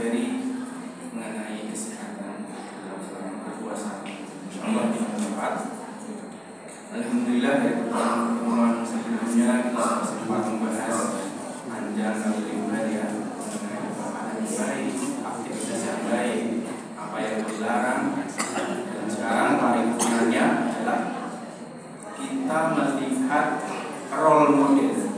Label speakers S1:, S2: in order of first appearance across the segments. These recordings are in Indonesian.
S1: materi mengenai kesehatan dalam berpuasa. Insyaallah kita bermanfaat. Alhamdulillah dari pertemuan sebelumnya kita sempat membahas panjang kali lebar ya mengenai makanan yang baik, aktivitas yang baik, apa yang dilarang. Dan sekarang paling utama adalah kita melihat role modelnya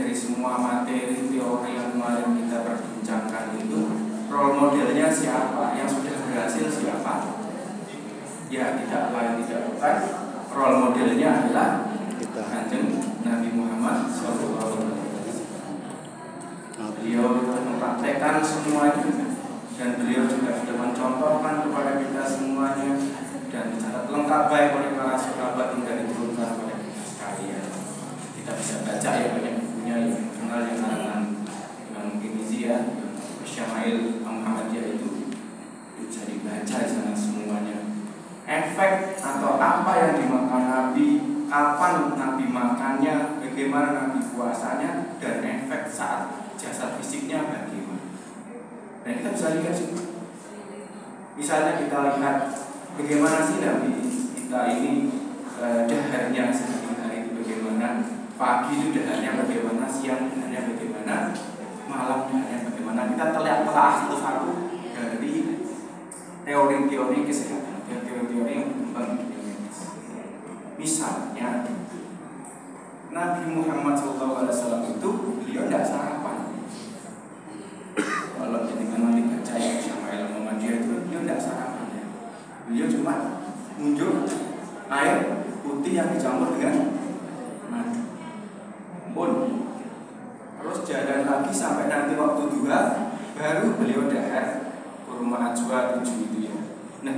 S1: dari semua materi teori yang kemarin kita perbincangkan itu. Role modelnya siapa? Yang sudah berhasil siapa? Ya tidak lain tidak bukan, role modelnya adalah Kanjeng Nabi Muhammad SAW. Beliau mempraktekkan semuanya dan beliau juga sudah mencontohkan kepada kita semuanya dan dicatat lengkap baik oleh para sahabat hingga diturunkan kepada kita sekalian. Kita bisa baca ya banyak bukunya yang terkenal yang karangan Imam Tirmizi ya, Syama'il Muhammadiyah itu bisa dibaca di sana semuanya. Efek atau apa yang dimakan Nabi, kapan Nabi makannya, bagaimana Nabi puasanya, dan efek saat jasad fisiknya bagaimana. Dan kita bisa lihat juga. Misalnya kita lihat bagaimana sih Nabi kita ini daharnya sehari-hari itu bagaimana, pagi itu daharnya bagaimana, siang daharnya bagaimana, malam daharnya bagaimana. Kita telah satu-satu dari teori-teori kesehatan, teori-teori yang berkembang di dunia. Misalnya Nabi Muhammad SAW itu beliau tidak sarapan. Kalau dengan nanti baca ya Syama'il Muhammadiyah itu beliau tidak sarapan ya. Beliau cuma muncul air putih yang dicampur dengan madu. Pun terus jalan lagi sampai nanti waktu duha baru beliau dahar kurma ajwa 7 itu ya. Nah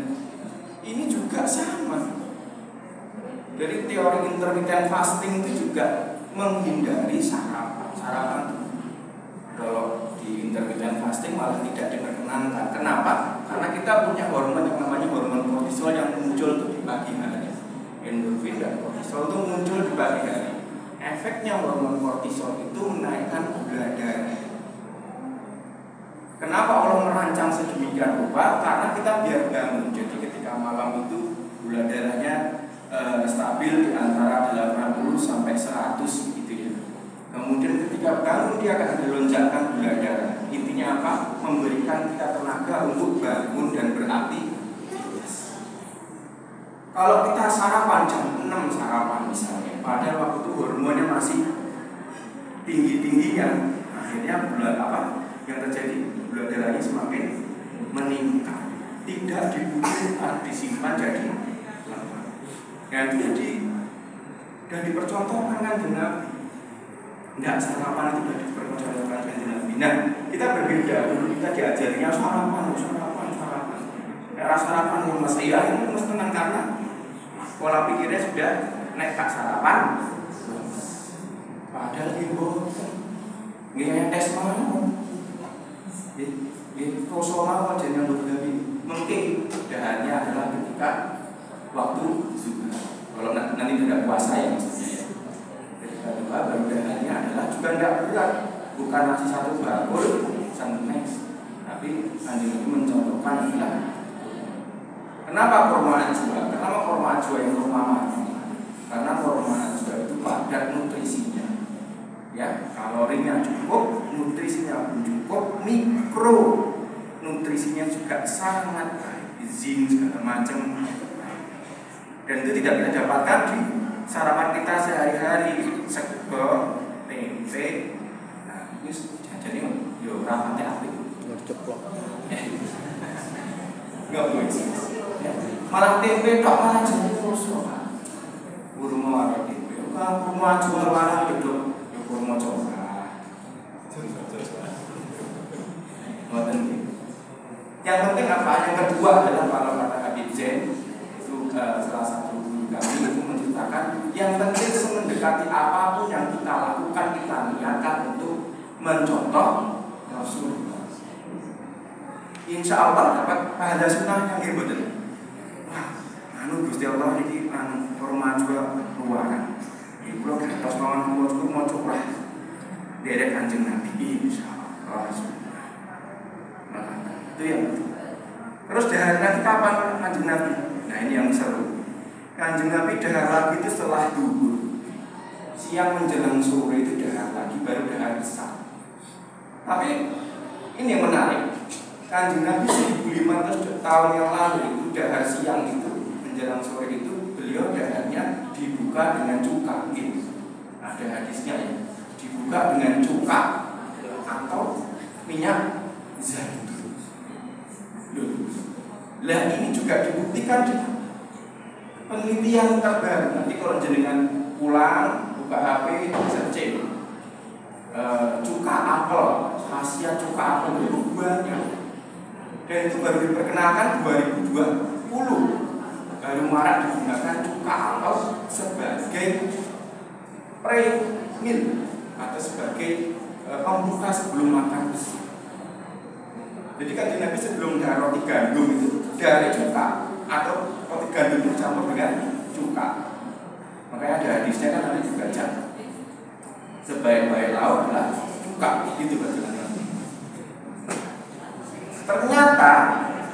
S1: ini juga sama. Dari teori intermittent fasting itu juga menghindari sarapan. Kalau di intermittent fasting malah tidak diperkenankan. Kenapa? Karena kita punya hormon yang namanya hormon kortisol yang muncul tuh di pagi hari. Endorfin dan kortisol itu muncul di pagi hari. Efeknya hormon kortisol itu menaikkan gula darah. Kenapa Allah merancang sedemikian rupa? Karena kita biar bangun. Jadi ketika malam itu gula darahnya stabil di antara 80 sampai 100 gitu ya. Kemudian ketika bangun dia akan ada lonjakan gula darah. Intinya apa? Memberikan kita tenaga untuk bangun dan beraktivitas. Kalau kita sarapan jam 6 sarapan misalnya, padahal waktu itu hormonnya masih tinggi-tingginya, akhirnya yang terjadi gula darahnya semakin meningkat. Tidak dibutuhkan disimpan jadi lemah. Ya itu sudah dipercontohkan kan Nabi. Tidak sarapan itu sudah dipercontohkan kan Nabi. Nah kita berbeda. Dulu kita diajarinya sarapan. Era sarapan yang masih ya ini mesti tenang karena pola pikirnya sudah nekat sarapan. Padahal ibu nggak tes mau. Rasulullah wajah yang bergabi mungkin dahannya adalah ketika waktu zuhur. Kalau nanti tidak puasa ya maksudnya ya. Ketika duha baru dahannya adalah juga tidak berat, bukan nasi satu bakul santai, tapi Nabi mencontohkan adalah kenapa kurma ajwa? Kenapa kurma ajwa yang kurma madu? Karena kurma ajwa itu padat nutrisinya. Ya, kalorinya cukup, nutrisinya pun cukup, mikro nutrisinya juga sangat baik, zinc segala macam. Dan itu tidak bisa dapatkan di sarapan kita sehari-hari, sego, tempe. Nah, ini jadi yo rapatnya apik.
S2: Ceplok.
S1: Enggak boleh. Malah tempe tok malah jadi terus kok. Kurma arep tempe. Kok kurma jual malah bedok. Kurma coba. Yang penting apa? Yang kedua adalah kalau kata Habib Zain itu salah satu guru kami itu menceritakan yang penting mendekati apapun yang kita lakukan kita niatkan untuk mencontoh Rasulullah. Insya Allah dapat pahala sunnah yang betul. Wah, Gusti Allah ini kurma juga ruangan. Ibu gantos mawon kula mau coba derek Kanjeng Nabi insyaallah. Itu yang. Terus dahar nanti kapan Kanjeng Nabi? Nah ini yang seru. Kanjeng Nabi dahar lagi itu setelah duhur. Siang menjelang sore itu dahar lagi, baru dahar besar. Tapi ini yang menarik. Kanjeng Nabi 1500 tahun yang lalu itu dahar siang itu menjelang sore itu beliau daharnya dibuka dengan cuka gitu. Ada hadisnya ya. Dibuka dengan cuka atau minyak zaitun. Lah ini juga dibuktikan di penelitian terbaru. Nanti kalau jenengan pulang buka HP searching cuka apel, khasiat cuka apel itu banyak. Dan itu baru diperkenalkan 2020. Baru marak digunakan cuka apel sebagai pre-meal atau sebagai pembuka sebelum makan. Jadi kan Nabi sebelum dahar roti gandum itu dari cuka atau roti gandum dicampur dengan cuka. Makanya ada hadisnya kan nanti dibaca. Sebaik-baik lauk adalah cuka, itu bacaan.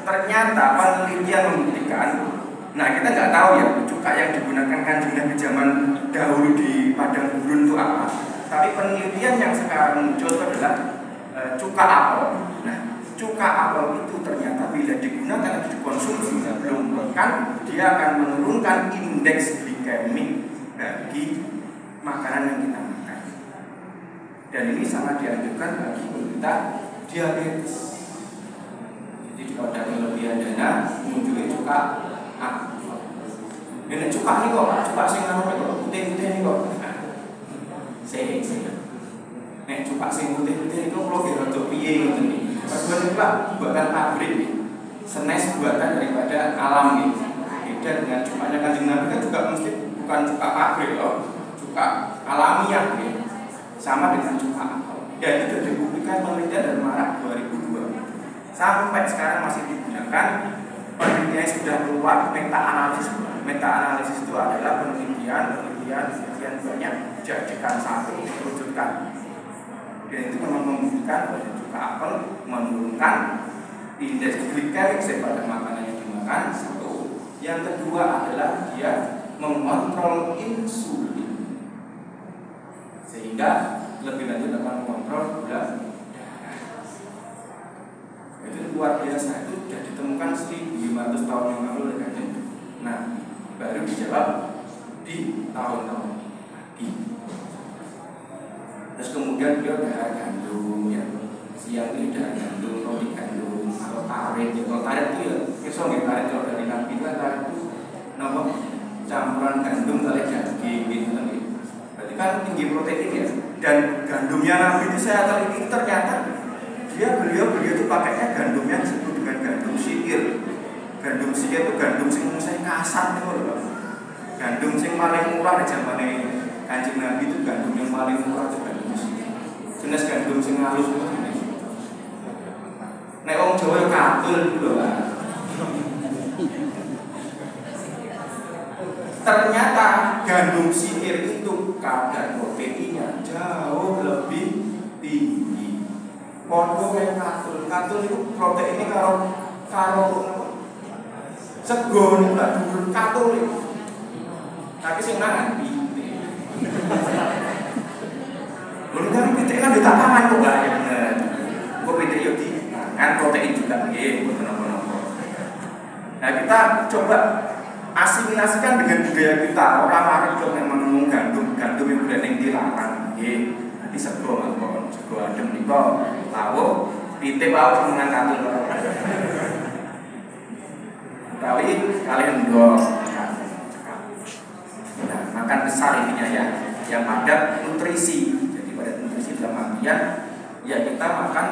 S1: Ternyata penelitian membuktikan. Nah kita nggak tahu ya cuka yang digunakan Kanjeng Nabi zaman dahulu di padang gurun itu apa. Tapi penelitian yang sekarang muncul itu adalah cuka apel. Nah cuka apel itu ternyata bila digunakan atau dikonsumsi sebelum makan, dia akan menurunkan indeks glikemik bagi makanan yang kita makan. Dan ini sangat dianjurkan bagi penderita diabetes. Jadi kalau ada kelebihan dana munculnya cuka apel. Ini cuka nih kok, cuka sing putih-putih nih kok. Sing. Nek cuka sing putih-putih itu kalau dirojok piye ngoten iki. Kedua ini Pak, buatan pabrik, senes buatan daripada alam gitu. Beda dengan cukanya Kanjeng Nabi kan juga mesti bukan cuka pabrik loh, cuka alamiah gitu. Sama dengan cuka apel. Ya itu sudah dibuktikan penelitian dari Maret 2002. Sampai sekarang masih digunakan. Penelitiannya sudah keluar meta-analisis. Meta-analisis itu adalah penelitian sekian banyak dijadikan satu, diwujudkan. Dan itu memang membuktikan bahwa cuka apel menurunkan indeks glikemik pada makanan yang dimakan. Satu. Yang kedua adalah dia mengontrol insulin, sehingga lebih lanjut akan mengontrol gula darah. Itu luar biasa. Itu sudah ditemukan 1500 tahun yang lalu oleh Kanjeng. Nah, baru dijawab di tahun-tahun lagi. Terus kemudian beliau dahar gandum ya. Siang itu dahar gandum, roti gandum atau tarik. Kalau tarik itu ya, besok nggak tarik kalau dari Nabi kan tarik itu nama campuran gandum kali daging gitu kan. Berarti kan tinggi protein ya. Dan gandumnya Nabi itu saya teliti ternyata beliau itu pakainya gandumnya disebut dengan gandum sihir. Gandum sihir itu gandum sing saya kasar itu loh. Gandum sing paling murah di zaman Kanjeng Nabi itu gandum yang paling murah itu gandum sihir. Jenis gandum sing halus itu. Nek wong Jawa katul lho. Ternyata gandum sihir itu kadar proteinnya jauh lebih tinggi. Podo kayak katul itu proteinnya karo sego nih mbak dulu katul itu. Tapi sing nang pite. Belum kan pite kan ditapakan kok gak ya bener. Kok pite yo di kan protein juga nggih mboten napa-napa. Nah kita coba asimilasikan dengan budaya kita. Orang marah kok memang ngomong gandum yang udah ning dilarang nggih. Nanti sego mawon, sego adem nika lawo pite wae menang katul. Tapi kalian dong. Nah, makan besar intinya ya, yang padat nutrisi. Jadi pada nutrisi dalam artian ya kita makan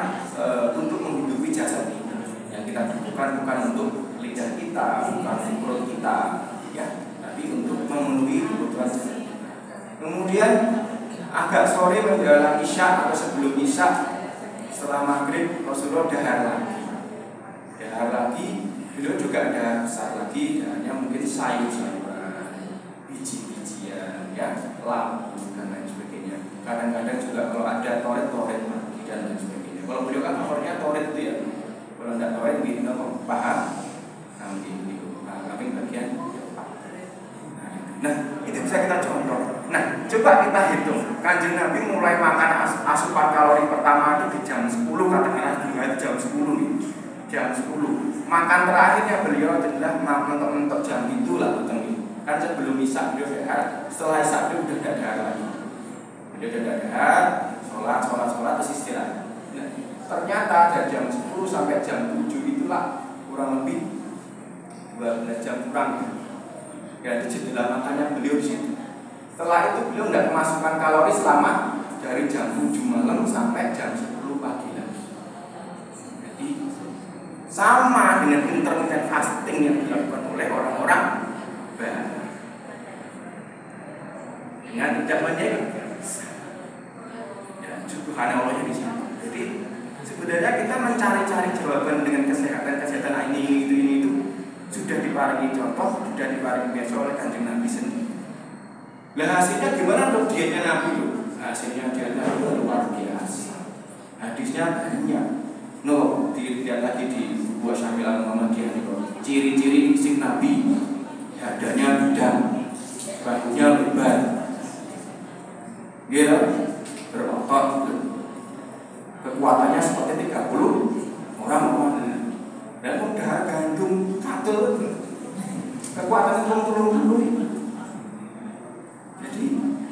S1: untuk menghidupi jasad kita. Yang kita butuhkan bukan untuk lidah kita, bukan untuk perut kita, ya, tapi untuk memenuhi kebutuhan jasad kita. Kemudian agak sore menjelang isya atau sebelum isya, setelah maghrib Rasulullah dahar lagi. Beliau juga ada besar lagi, dahannya mungkin sayur-sayuran, biji-bijian, ya, labu dan lain sebagainya. Kadang-kadang juga kalau ada toret dan lain sebagainya. Kalau beliau kan favoritnya toret itu ya, Kalau tidak tahu itu paham kami bagian. Nah, itu bisa kita contoh. Nah, coba kita hitung. Kanjeng Nabi mulai makan asupan kalori pertama itu di jam 10, katakanlah itu jam 10 nih. Jam 10. Makan terakhirnya beliau adalah mentok-mentok jam itulah kan sebelum Isya beliau dahar, setelah Isya beliau udah dahar lagi. Beliau udah dahar, sholat terus istirahat. Nah, ternyata dari jam 10 sampai jam 7 itulah kurang lebih 12 jam kurang. Ya, itu jendela makannya beliau di situ. Setelah itu beliau tidak memasukkan kalori selama dari jam 7 malam sampai jam 10 pagi lagi. Jadi sama dengan intermittent fasting yang dilakukan oleh orang-orang barat. Dengan tidak menjaga. Ya, subhanallahnya di sini. Jadi sebenarnya kita mencari-cari jawaban dengan kesehatan ini itu sudah diparingi contoh, sudah diparingi biasa oleh Kanjeng Nabi sendiri. Lah hasilnya gimana dok dietnya Nabi loh? Hasilnya dietnya Nabi luar biasa. Hadisnya banyak. Dilihat lagi di buah Syamilan Muhammadiyah itu. Ciri-ciri fisik Nabi, dadanya bidang, bahunya lebar, dia berotot, kekuatannya seperti 30 orang. Dan udah gandum satu kekuatan 30. Jadi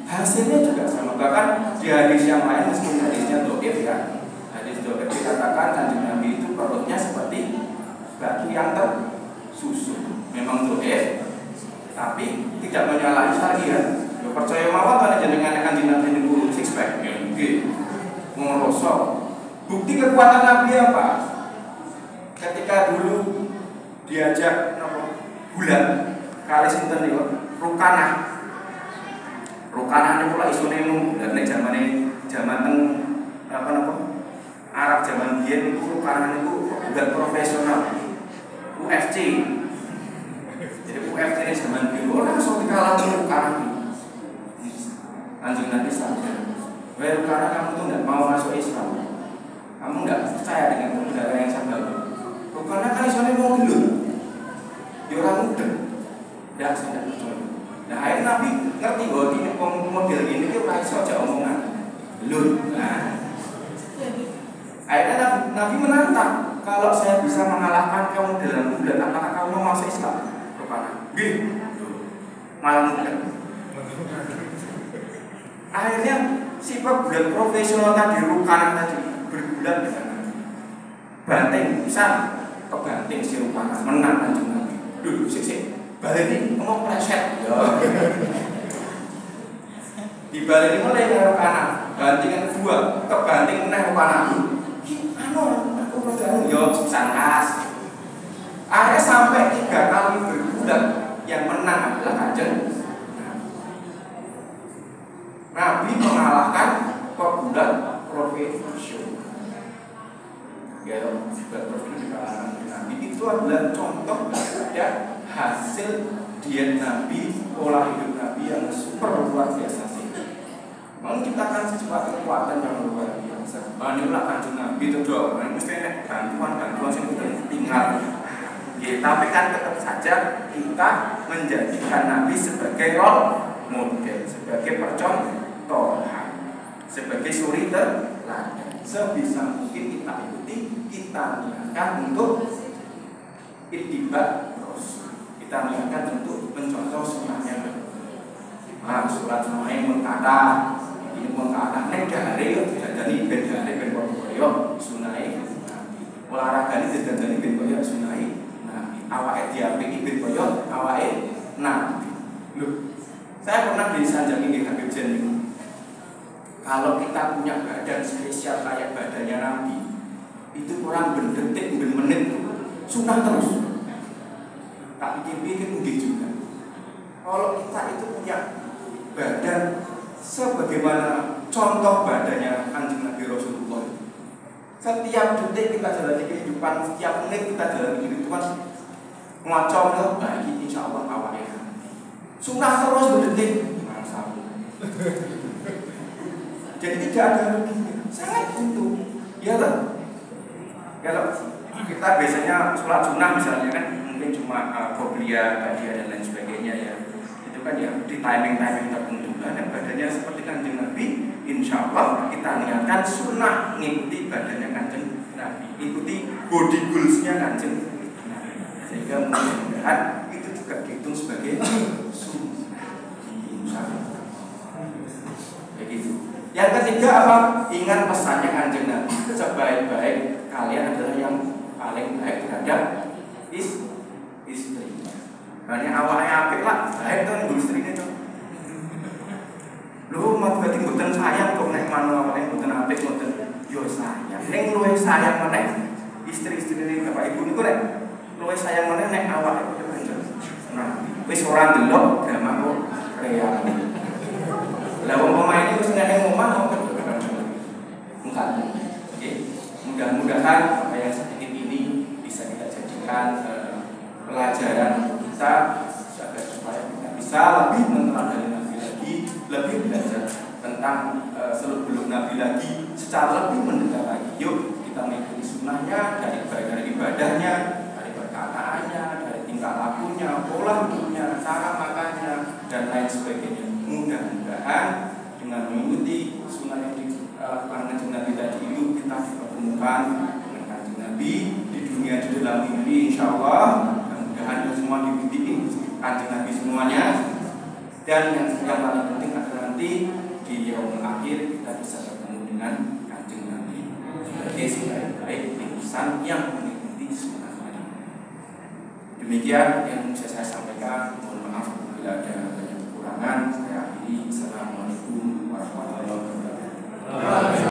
S1: hasilnya juga sama. Bahkan di hadis yang lain meskipun hadisnya dhaif ya, hadis dhaif dikatakan Kanjeng Nabi itu perutnya seperti batu yang tersusun. Memang dhaif, tapi tidak menyalahi syariat. Ya percaya mawon kan jenengan Kanjeng Nabi niku six pack nggih. Ngrosok. Bukti kekuatan Nabi apa? Ketika dulu diajak bulan kali sinten niku Rukanah niku lak isune bulan nek zaman teng Arab zaman biyen niku Rukanah niku bulan profesional UFC. Jadi UFC ini zaman biyen ora iso dikalahkan Rukanah. Kanjeng Nabi sabda, "Wahai Rukanah, kamu tuh enggak mau masuk Islam. Kamu enggak percaya dengan kebenaran yang saya bawa. Karena kan isone mau gelur, ya orang muda, tidak saya percaya." Nah akhirnya Nabi ngerti bahwa ini model ini kita harus saja omongan gelur. Nah, akhirnya Nabi menantang, kalau saya bisa mengalahkan kamu dalam bulan, apakah kamu mau masuk Islam? Rupanya, gih, malah muda. Akhirnya sifat bulan profesional tadi Rukanah tadi berbulan dengan banteng bisa kebanting si Rukanah menang Kanjeng Nabi. Duh, sik baleni ngomong preset. Ya. Dibaleni mulai karo Rukanah, bantingan kedua, kebanting meneh Rukanah. Aku percaya yo sangkas. Akhirnya sampai 3 kali berbulan yang menang adalah Kanjeng Nabi mengalahkan pegulat profesional. Ya, Nabi itu adalah contoh dari hasil diet Nabi, pola hidup Nabi yang super luar biasa sih. Menciptakan sesuatu kekuatan yang luar biasa. Inilah Kanjeng Nabi itu doa. Mesti ada bantuan yang sudah tinggal. Ya, tapi kan tetap saja kita menjadikan Nabi sebagai role model, sebagai percontohan, sebagai suri teladan. Sebisa mungkin kita ikuti, kita niatkan untuk ittiba Rasul. Kita niatkan untuk mencontoh sunnahnya. Surat semuanya mengkata, ini mengkata negara jadi beda ben sunai. Olahraga ini jadi ben koyo sunai. Awake diapiki ben koyo awake Nabi. Loh, saya pernah disanjangi di Habib Jen. Kalau kita punya badan spesial kayak badannya Nabi, itu kurang berdetik, bermenit, sunnah terus. Tak pikir-pikir mungkin juga. Kalau kita itu punya badan sebagaimana contoh badannya Kanjeng Nabi Rasulullah, setiap detik kita jalani kehidupan, setiap menit kita jalani kehidupan, ngocok ke bagi insya Allah awalnya. Sunnah terus berdetik. Jadi tidak ada ruginya, sangat untung, ya kan? Kalau kita biasanya sholat sunnah misalnya kan mungkin cuma qobliyah, ba'diyah dan lain sebagainya ya. Itu kan ya di timing-timing tertentu. Dan badannya seperti Kanjeng Nabi, insya Allah kita niatkan sunnah ngikuti badannya Kanjeng Nabi, ikuti body goals-nya Kanjeng Nabi. Sehingga mudah-mudahan itu juga dihitung sebagai sunnah. Insya Allah. Begitu. Yang ketiga apa? Ingat pesannya Kanjeng Nabi, sebaik-baik kalian adalah yang paling baik terhadap istri. Karena awalnya apik lah, baik tuh ibu istrinya tuh. Lu mau berarti mboten sayang kok nek manu awake mboten apik mboten yo sayang. Ning luwih sayang meneh istri-istrine Bapak Ibu niku nek luwih sayang meneh nek awake yo Kanjeng. Nah, wis ora ndelok drama kok real. Lah wong pemain itu seneng ning omah kok enggak. Oke. Mudah-mudahan apa yang sedikit ini bisa kita jadikan pelajaran kita agar supaya kita bisa lebih meneladani Nabi lagi, lebih belajar tentang seluk-beluk Nabi lagi, secara lebih mendekat lagi. Yuk kita mengikuti sunnahnya dari ibadahnya, dari perkataannya, dari tingkah lakunya, pola hidupnya, cara makannya dan lain sebagainya. Mudah-mudahan dengan mengikuti sunnah yang dilakukan Kanjeng Nabi tadi itu kita dipertemukan dengan Kanjeng Nabi di dunia di dalam mimpi, insya Allah. Mudah-mudahan semua dibimbing Kanjeng Nabi semuanya. Dan yang paling penting adalah nanti di yaumul akhir kita bisa bertemu dengan Kanjeng Nabi sebagai sebaik-baik utusan yang mengikuti sunnah. Demikian yang bisa saya sampaikan. Mohon maaf bila ada banyak kekurangan. Saya akhiri. Assalamualaikum warahmatullahi wabarakatuh.